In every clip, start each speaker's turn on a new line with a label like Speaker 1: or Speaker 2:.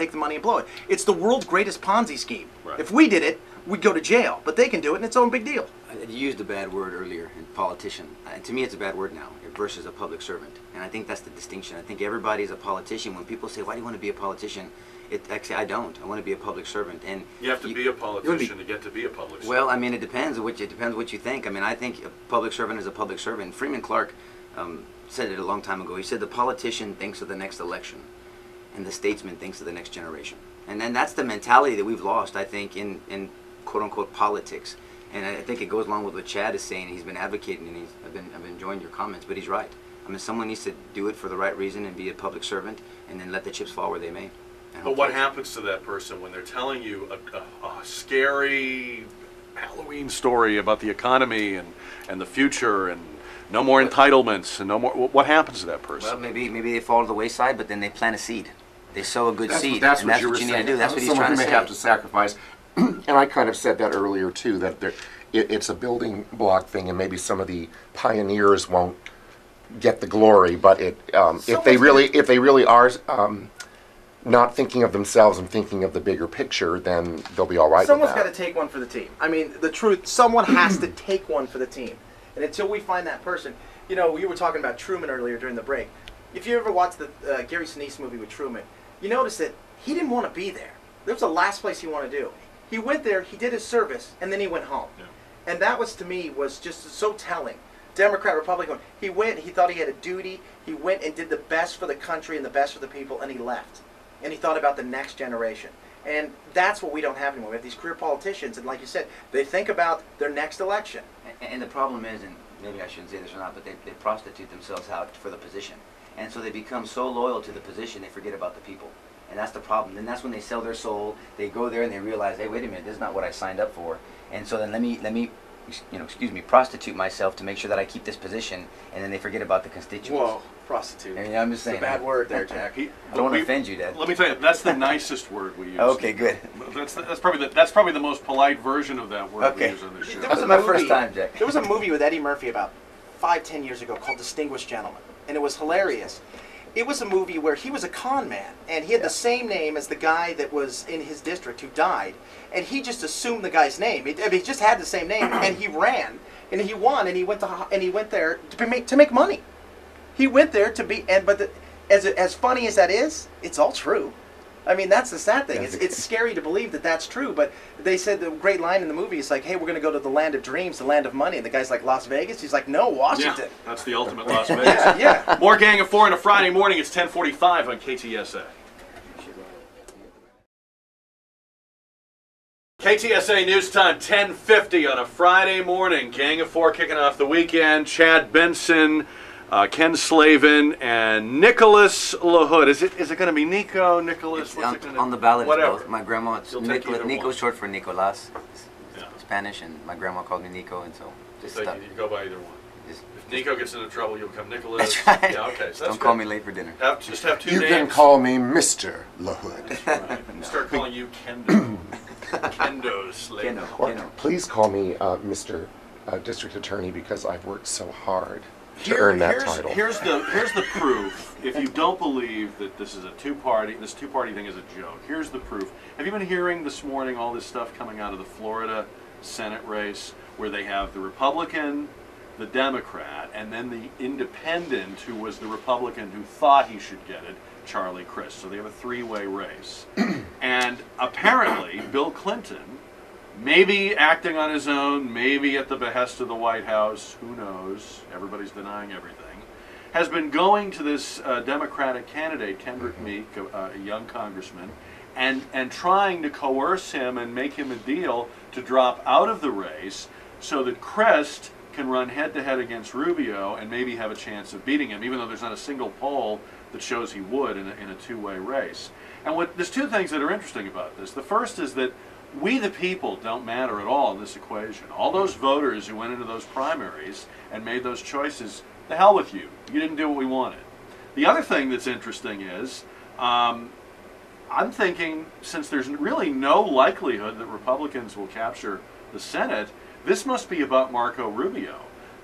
Speaker 1: take the money and blow it. It's the world's greatest Ponzi scheme.
Speaker 2: Right.
Speaker 1: If we did it, we'd go to jail. But they can do it, and it's own big deal.
Speaker 3: You used a bad word earlier, politician. To me, it's a bad word now versus a public servant. And I think that's the distinction. I think everybody's a politician. When people say, why do you want to be a politician? Actually, I don't. I want to be a public servant. And
Speaker 2: you have to be a politician to get to be a public servant.
Speaker 3: Well, I mean, it depends what you think. I mean, I think a public servant is a public servant. Freeman Clark said it a long time ago. He said the politician thinks of the next election, and the statesman thinks of the next generation. And then that's the mentality that we've lost, I think, in quote-unquote politics. And I think it goes along with what Chad is saying. He's been advocating, and I've been enjoying your comments, but he's right. I mean, someone needs to do it for the right reason and be a public servant, and then let the chips fall where they may.
Speaker 2: But what happens to that person when they're telling you a scary Halloween story about the economy and the future and no more entitlements and no more? What happens to that person?
Speaker 3: Well, maybe they fall to the wayside, but then they plant a seed. They sow a good seed.
Speaker 4: That's
Speaker 3: and
Speaker 4: what
Speaker 3: that's
Speaker 4: you were
Speaker 3: what you
Speaker 4: saying.
Speaker 3: need to do. That's what he's
Speaker 4: Someone
Speaker 3: trying to
Speaker 4: who
Speaker 3: say.
Speaker 4: may have to sacrifice. And I kind of said that earlier too. That it's a building block thing, and maybe some of the pioneers won't get the glory. But if they really are not thinking of themselves and thinking of the bigger picture, then they'll be all right.
Speaker 1: Someone's got to take one for the team. I mean, the truth, someone has to take one for the team. And until we find that person, you know, we were talking about Truman earlier during the break. If you ever watched the Gary Sinise movie with Truman, you notice that he didn't want to be there. That was the last place he wanted to do. He went there, he did his service, and then he went home. Yeah. And that was, to me, was just so telling. Democrat, Republican, he went, he thought he had a duty, he went and did the best for the country and the best for the people, and he left. And he thought about the next generation. And that's what we don't have anymore. We have these career politicians, and like you said, they think about their next election.
Speaker 3: And the problem is, and maybe I shouldn't say this or not, but they prostitute themselves out for the position. And so they become so loyal to the position, they forget about the people. And that's the problem. Then that's when they sell their soul. They go there and they realize, hey, wait a minute, this is not what I signed up for. And so then let me prostitute myself to make sure that I keep this position, and then they forget about the constituents.
Speaker 1: Whoa, prostitute.
Speaker 3: I mean, I'm just saying.
Speaker 1: It's a bad word there, Jack.
Speaker 3: I don't want to offend you, Dad.
Speaker 2: Let me tell you, that's the nicest word we use.
Speaker 3: Okay, good.
Speaker 2: That's probably the most polite version of that word we use on this show.
Speaker 1: That was
Speaker 3: my first time, Jack.
Speaker 1: There was a movie with Eddie Murphy about 5-10 years ago called Distinguished Gentleman, and it was hilarious. It was a movie where he was a con man, and he had the same name as the guy that was in his district who died, and he just assumed the guy's name. He just had the same name, and he ran, and he won, and he went there to make money. He went there to be, as funny as that is, it's all true. I mean, that's the sad thing. It's scary to believe that that's true, but they said the great line in the movie is like, hey, we're going to go to the land of dreams, the land of money. And the guy's like, Las Vegas? He's like, no, Washington.
Speaker 2: Yeah, that's the ultimate Las Vegas.
Speaker 1: Yeah.
Speaker 2: More Gang of Four on a Friday morning. It's 10:45 on KTSA. KTSA News Time, 10:50 on a Friday morning. Gang of Four kicking off the weekend. Chad Benson, Ken Slavin, and Nicholas LaHood. Is it going to be Nico, Nicholas?
Speaker 3: On the ballot
Speaker 2: Whatever.
Speaker 3: is both. My grandma, Nico's short for Nicolas. It's Spanish, and my grandma called me Nico, and so just
Speaker 2: you go by either one. If Nico gets into trouble, you'll become Nicholas.
Speaker 3: That's right.
Speaker 2: Yeah, okay. So
Speaker 3: don't call me late for dinner.
Speaker 2: Just have two
Speaker 4: names. You can call me Mr. LaHood.
Speaker 2: Right. No. Start calling you Kendo. Kendo Slavin.
Speaker 4: Please call me Mr. District Attorney, because I've worked so hard to earn that title.
Speaker 2: Here's the proof. If you don't believe that this is this two-party thing is a joke, here's the proof. Have you been hearing this morning all this stuff coming out of the Florida Senate race, where they have the Republican, the Democrat, and then the independent, who was the Republican who thought he should get it, Charlie Crist. So they have a three-way race. And apparently, Bill Clinton, maybe acting on his own, maybe at the behest of the White House, who knows, everybody's denying everything, has been going to this Democratic candidate, Kendrick Meek, a young congressman, and trying to coerce him and make him a deal to drop out of the race so that Crist can run head-to-head against Rubio and maybe have a chance of beating him, even though there's not a single poll that shows he would in a two-way race. And there's two things that are interesting about this. The first is that we the people don't matter at all in this equation. All those voters who went into those primaries and made those choices, the hell with you. You didn't do what we wanted. The other thing that's interesting is, I'm thinking, since there's really no likelihood that Republicans will capture the Senate, this must be about Marco Rubio.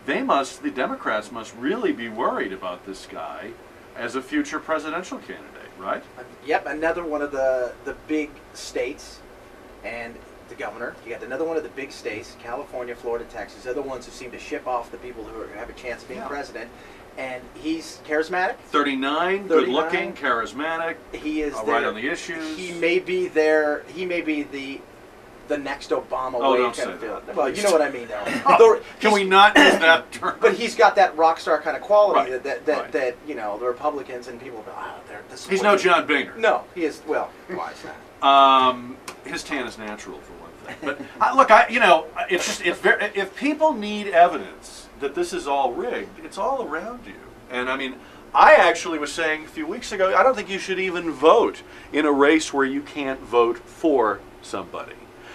Speaker 2: The Democrats must really be worried about this guy as a future presidential candidate, right?
Speaker 1: Yep, another one of the big states, and the governor. You got another one of the big states, California, Florida, Texas. They're the ones who seem to ship off the people who have a chance of being president. And he's charismatic.
Speaker 2: 39, good-looking, charismatic.
Speaker 1: He is
Speaker 2: right on the issues.
Speaker 1: He may be there. He may be the next Obama.
Speaker 2: Oh, don't say that.
Speaker 1: Well, you know what I mean, though.
Speaker 2: Oh, can we not use that term?
Speaker 1: But he's got that rock star kind of quality
Speaker 2: Right,
Speaker 1: that you know, the Republicans and people go, this.
Speaker 2: He's no John Boehner.
Speaker 1: No, he is. Well, why is that?
Speaker 2: His tan is natural for one thing. But look, it's just if people need evidence that this is all rigged, it's all around you. And I mean, I actually was saying a few weeks ago, I don't think you should even vote in a race where you can't vote for somebody.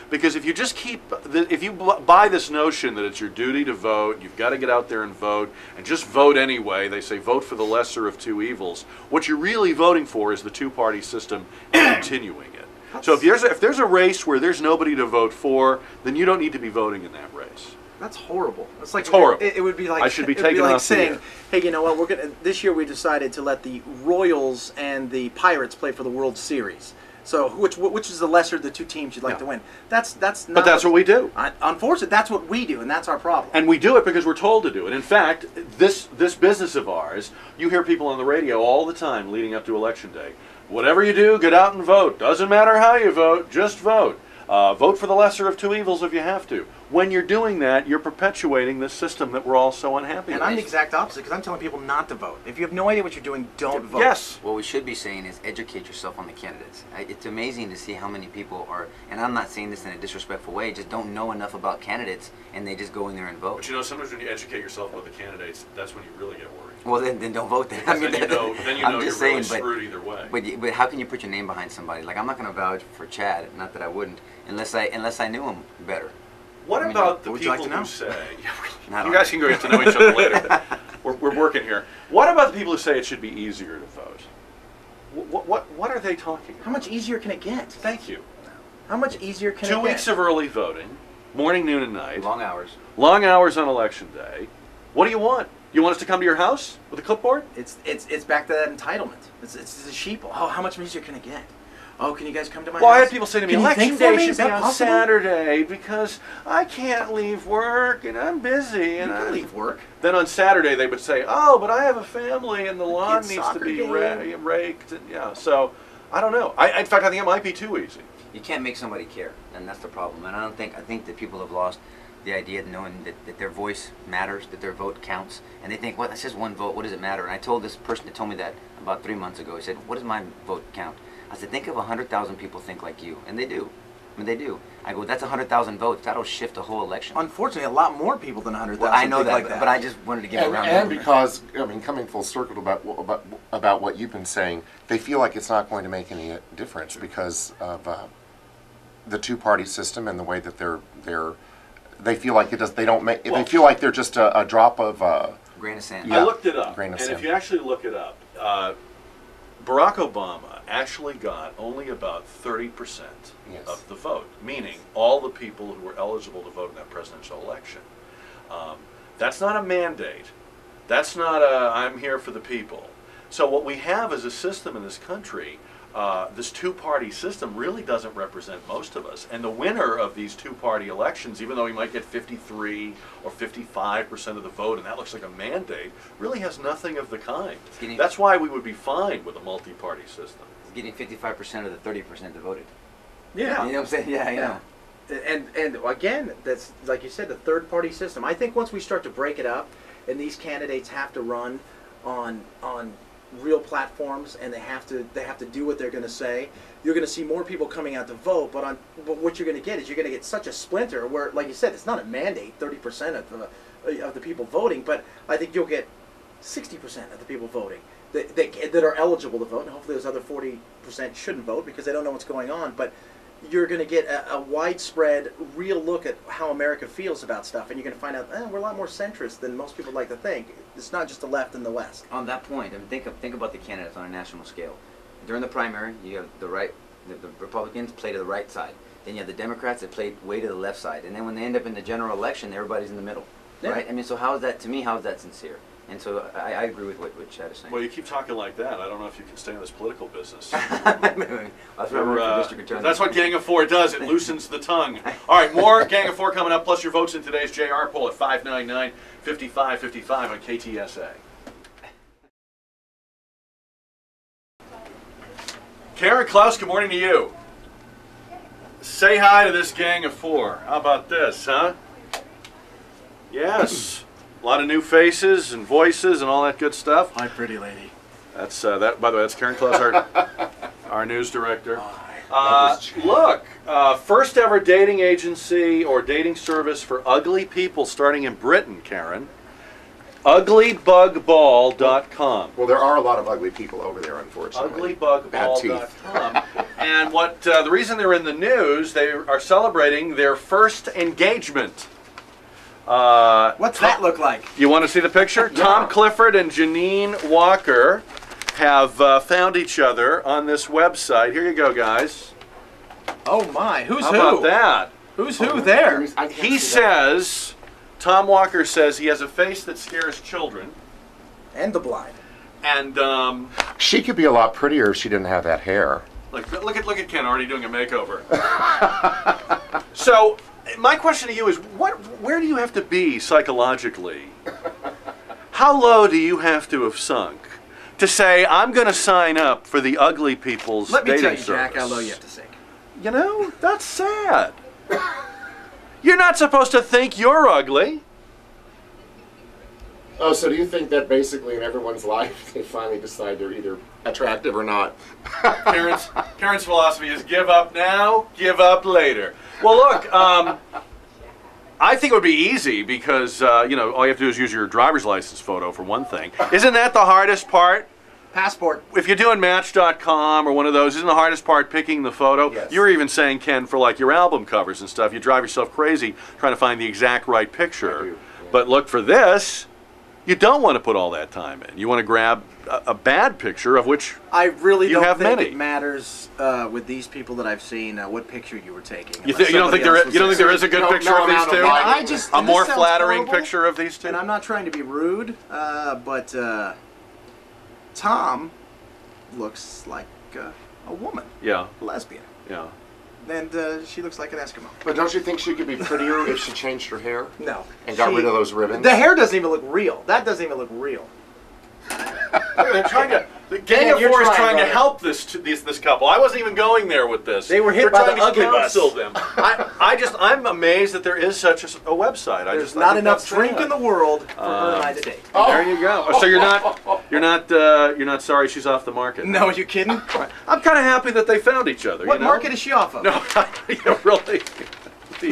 Speaker 2: Because if you just if you buy this notion that it's your duty to vote, you've got to get out there and vote, and just vote anyway, they say vote for the lesser of two evils, what you're really voting for is the two-party system and continuing it. So if there's a race where there's nobody to vote for, then you don't need to be voting in that race.
Speaker 1: That's horrible. It's like
Speaker 2: horrible.
Speaker 1: It would be like
Speaker 2: I should be taken off
Speaker 1: saying,
Speaker 2: the air.
Speaker 1: "Hey, you know what? This year we decided to let the Royals and the Pirates play for the World Series. So which is the lesser of the two teams you'd like to win? That's not.
Speaker 2: But that's what we do.
Speaker 1: Unfortunately, that's what we do, and that's our problem.
Speaker 2: And we do it because we're told to do it. In fact, this business of ours, you hear people on the radio all the time leading up to Election Day. Whatever you do, get out and vote. Doesn't matter how you vote, just vote. Vote for the lesser of two evils if you have to. When you're doing that, you're perpetuating this system that we're all so unhappy with.
Speaker 1: And I'm the exact opposite, because I'm telling people not to vote. If you have no idea what you're doing, don't vote.
Speaker 2: Yes.
Speaker 3: What we should be saying is educate yourself on the candidates. It's amazing to see how many people are, and I'm not saying this in a disrespectful way, just don't know enough about candidates, and they just go in there and vote.
Speaker 2: But you know, sometimes when you educate yourself about the candidates, that's when you really get worried.
Speaker 3: Well, then don't vote then. I mean,
Speaker 2: then you know
Speaker 3: I'm
Speaker 2: you're
Speaker 3: just
Speaker 2: really
Speaker 3: saying,
Speaker 2: screwed either way.
Speaker 3: But how can you put your name behind somebody? Like, I'm not going to vouch for Chad, not that I wouldn't, unless I knew him better.
Speaker 2: What about the
Speaker 1: would you like
Speaker 2: people
Speaker 1: to know?
Speaker 2: who say,
Speaker 3: Not
Speaker 2: you guys can go get to know each other later. We're working here. What about the people who say it should be easier to vote? What are they talking about?
Speaker 1: How much easier can it get?
Speaker 2: Thank you.
Speaker 1: How much easier can it get?
Speaker 2: 2 weeks of early voting, morning, noon, and night.
Speaker 3: Long hours.
Speaker 2: Long hours on Election Day. What do you want? You want us to come to your house with a clipboard?
Speaker 1: It's back to that entitlement. It's the sheeple. Oh, how much easier can it get? Oh, can you guys come to my house?
Speaker 2: Well, I had people say to me,
Speaker 1: Can you
Speaker 2: Election
Speaker 1: think for
Speaker 2: Day
Speaker 1: me?
Speaker 2: should
Speaker 1: Is
Speaker 2: be
Speaker 1: that
Speaker 2: on
Speaker 1: possible?
Speaker 2: Saturday because I can't leave work and I'm busy.
Speaker 1: You
Speaker 2: And
Speaker 1: can leave work.
Speaker 2: Then on Saturday they would say, oh, but I have a family and the lawn
Speaker 1: kid's
Speaker 2: needs to
Speaker 1: soccer
Speaker 2: be
Speaker 1: game.
Speaker 2: raked. And, yeah, so I don't know. In fact, I think it might be too easy.
Speaker 3: You can't make somebody care, and that's the problem. And I think that people have lost the idea of knowing that their voice matters, that their vote counts, and they think, well, that's just one vote, what does it matter? And I told this person that told me that about 3 months ago, he said, what does my vote count? I said, think of 100,000 people think like you, and they do. I mean, they do. I go, that's 100,000 votes. That'll shift the whole election.
Speaker 1: Unfortunately, a lot more people than 100,000
Speaker 3: Well, I know
Speaker 1: think
Speaker 3: that,
Speaker 1: like that.
Speaker 3: but I just wanted to give a round
Speaker 4: And
Speaker 3: number.
Speaker 4: because, I mean, coming full circle about what you've been saying, they feel like it's not going to make any difference because of the two-party system and the way that they feel like it does. They don't make. They feel like they're just a drop of.
Speaker 3: Grain of sand.
Speaker 4: Yeah.
Speaker 2: I looked it up,
Speaker 4: Grain of
Speaker 2: and
Speaker 4: sand.
Speaker 2: if you actually look it up, Barack Obama actually got only about 30%
Speaker 4: Yes.
Speaker 2: of the vote, meaning all the people who were eligible to vote in that presidential election. That's not a mandate. That's not a I'm here for the people. So what we have is a system in this country, this two-party system really doesn't represent most of us. And the winner of these two-party elections, even though he might get 53 or 55% of the vote, and that looks like a mandate, really has nothing of the kind. That's why we would be fine with a multi-party system.
Speaker 3: It's getting 55% of the 30% that voted.
Speaker 1: yeah.
Speaker 3: You know what I'm saying? Yeah, I know.
Speaker 1: And again, that's like you said, the third party system. I think once we start to break it up, and these candidates have to run on real platforms, and they have to do what they're going to say, you're going to see more people coming out to vote. But what you're going to get is you're going to get such a splinter where, like you said, it's not a mandate, 30% of the people voting, but I think you'll get 60% of the people voting that are eligible to vote, and hopefully those other 40% shouldn't vote because they don't know what's going on. But you're going to get a widespread, real look at how America feels about stuff, and you're going to find out we're a lot more centrist than most people like to think. It's not just the left and the West.
Speaker 3: On that point, I mean, think about the candidates on a national scale. During the primary, you have the Republicans play to the right side. Then you have the Democrats that play way to the left side. And then when they end up in the general election, everybody's in the middle.
Speaker 1: Yeah.
Speaker 3: Right? I mean, so how is that, to me, how is that sincere? And so I agree with what Chad is saying.
Speaker 2: Well, you keep talking like that. I don't know if you can stay in this political business.
Speaker 3: That's
Speaker 2: what Gang of Four does. It loosens the tongue. All right, more Gang of Four coming up, plus your votes in today's JR poll at 599-5555 on KTSA. Karen Klaus, good morning to you. Say hi to this Gang of Four. How about this, huh? Yes. A lot of new faces and voices and all that good stuff.
Speaker 1: Hi, pretty lady.
Speaker 2: That's that. By the way, that's Karen Klaus, our news director. Look, first ever dating agency or dating service for ugly people starting in Britain, Karen. Uglybugball.com.
Speaker 4: Well, there are a lot of ugly people over there, unfortunately.
Speaker 2: Uglybugball.com. And what the reason they're in the news, they are celebrating their first engagement.
Speaker 1: What's that look like?
Speaker 2: You want to see the picture?
Speaker 4: Yeah.
Speaker 2: Tom Clifford and Janine Walker have found each other on this website. Here you go, guys.
Speaker 1: Oh my, who's
Speaker 2: How
Speaker 1: who?
Speaker 2: about that?
Speaker 1: Who's who there?
Speaker 2: He says, Tom Walker says he has a face that scares children.
Speaker 1: And the blind.
Speaker 2: And
Speaker 4: she could be a lot prettier if she didn't have that hair.
Speaker 2: like, look at Ken already doing a makeover. So my question to you is, where do you have to be psychologically? How low do you have to have sunk to say, I'm going to sign up for the ugly people's
Speaker 1: Let me
Speaker 2: dating
Speaker 1: tell you,
Speaker 2: service?
Speaker 1: Jack, how low you have to sink.
Speaker 2: You know, that's sad. You're not supposed to think you're ugly.
Speaker 4: Oh, so do you think that basically in everyone's life they finally decide they're either attractive or not?
Speaker 2: Karen's philosophy is give up now, give up later. Well, look, I think it would be easy because, you know, all you have to do is use your driver's license photo for one thing. Isn't that the hardest part?
Speaker 1: Passport.
Speaker 2: If you're doing Match.com or one of those, isn't the hardest part picking the photo?
Speaker 1: Yes.
Speaker 2: You were even saying, Ken, for like your album covers and stuff, you drive yourself crazy trying to find the exact right picture.
Speaker 4: I do, yeah.
Speaker 2: But look, for this, you don't want to put all that time in. You want to grab a bad picture of which
Speaker 1: I really
Speaker 2: you
Speaker 1: don't
Speaker 2: have
Speaker 1: think
Speaker 2: many.
Speaker 1: it matters with these people that I've seen what picture you were taking.
Speaker 2: You don't think there is a good picture of these two?
Speaker 1: I just
Speaker 2: A
Speaker 1: and
Speaker 2: more
Speaker 1: this sounds
Speaker 2: flattering
Speaker 1: horrible,
Speaker 2: picture of these two?
Speaker 1: And I'm not trying to be rude, but Tom looks like a woman,
Speaker 2: Yeah,
Speaker 1: a lesbian,
Speaker 2: yeah.
Speaker 1: and she looks like an Eskimo.
Speaker 4: But don't you think she could be prettier if she changed her hair?
Speaker 1: No.
Speaker 4: And got rid of those ribbons?
Speaker 1: The hair doesn't even look real. That doesn't even look real.
Speaker 2: They're trying to. The Gang of
Speaker 1: you're
Speaker 2: Four is
Speaker 1: trying,
Speaker 2: trying to
Speaker 1: brother.
Speaker 2: help this couple. I wasn't even going there with this.
Speaker 1: They were hit
Speaker 2: They're
Speaker 1: by
Speaker 2: trying
Speaker 1: the
Speaker 2: to
Speaker 1: ugly bus.
Speaker 2: counsel them. I'm amazed that there is such a website.
Speaker 1: There's not enough drink in the world for her and I to date.
Speaker 2: There you go. So you're not sorry she's off the market.
Speaker 1: No, are you kidding?
Speaker 2: I'm kind of happy that they found each other.
Speaker 1: What
Speaker 2: you know?
Speaker 1: market is she off of?
Speaker 2: No,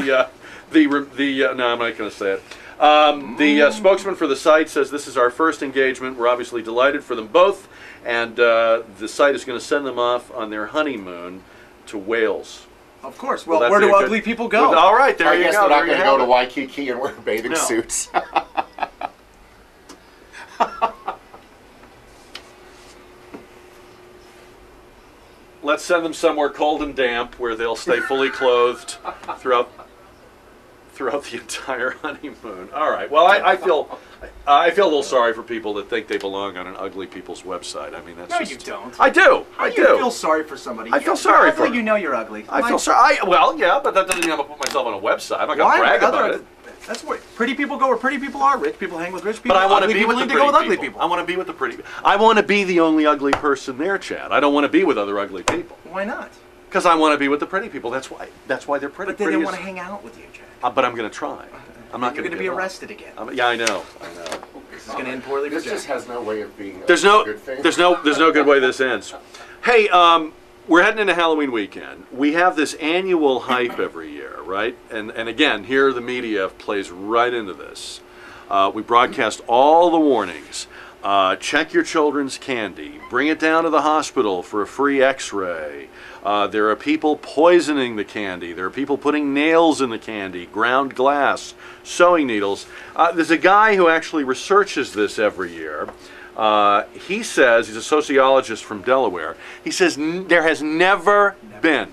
Speaker 2: yeah, really. No, I'm not going to say it. The spokesman for the site says this is our first engagement. We're obviously delighted for them both, and the site is going to send them off on their honeymoon to Wales.
Speaker 1: Of course.
Speaker 2: Will
Speaker 1: Well,
Speaker 2: that
Speaker 1: where
Speaker 2: be
Speaker 1: do
Speaker 2: a good-
Speaker 1: ugly people go?
Speaker 2: All right, there
Speaker 4: I
Speaker 2: you
Speaker 4: guess
Speaker 2: go.
Speaker 4: they're not
Speaker 2: There you
Speaker 4: going to go
Speaker 2: have
Speaker 4: to
Speaker 2: it.
Speaker 4: Waikiki and wear bathing
Speaker 2: No.
Speaker 4: suits.
Speaker 2: Let's send them somewhere cold and damp where they'll stay fully clothed throughout the entire honeymoon. All right. Well, I feel a little sorry for people that think they belong on an ugly people's website. I mean, that's
Speaker 1: No,
Speaker 2: just,
Speaker 1: you don't.
Speaker 2: I do.
Speaker 1: How
Speaker 2: I
Speaker 1: do you
Speaker 2: do.
Speaker 1: feel sorry for somebody?
Speaker 2: I feel
Speaker 1: You're
Speaker 2: sorry
Speaker 1: ugly,
Speaker 2: for
Speaker 1: you know you're ugly.
Speaker 2: I feel sorry. Well, yeah, but that doesn't mean I'm gonna put myself on a website. I'm not gonna brag about it.
Speaker 1: That's where pretty people go where pretty people are. Rich people hang with rich people.
Speaker 2: But I want to
Speaker 1: Ugly
Speaker 2: be
Speaker 1: people
Speaker 2: with the
Speaker 1: need to go with
Speaker 2: pretty
Speaker 1: ugly
Speaker 2: people.
Speaker 1: people.
Speaker 2: I want to be with the pretty. I want to be the only ugly person there, Chad. I don't want to be with other ugly people
Speaker 1: Why not?
Speaker 2: because I want to be with the pretty people. That's why they're pretty.
Speaker 1: But they
Speaker 2: Pretty
Speaker 1: don't
Speaker 2: is-
Speaker 1: want to hang out with you, Jack.
Speaker 2: But I'm going to try. I'm not
Speaker 1: You're
Speaker 2: going to
Speaker 1: be arrested again.
Speaker 2: Yeah, I know.
Speaker 1: This is going to end poorly for
Speaker 4: This
Speaker 1: Jack.
Speaker 4: just has no way of being
Speaker 2: There's
Speaker 4: a
Speaker 2: no
Speaker 4: good thing.
Speaker 2: there's no good way this ends. Hey, we're heading into Halloween weekend. We have this annual hype every year, right? And again, here the media plays right into this. We broadcast all the warnings. Check your children's candy. Bring it down to the hospital for a free x-ray. There are people poisoning the candy. There are people putting nails in the candy, ground glass, sewing needles. There's a guy who actually researches this every year. He says, he's a sociologist from Delaware, he says there has never been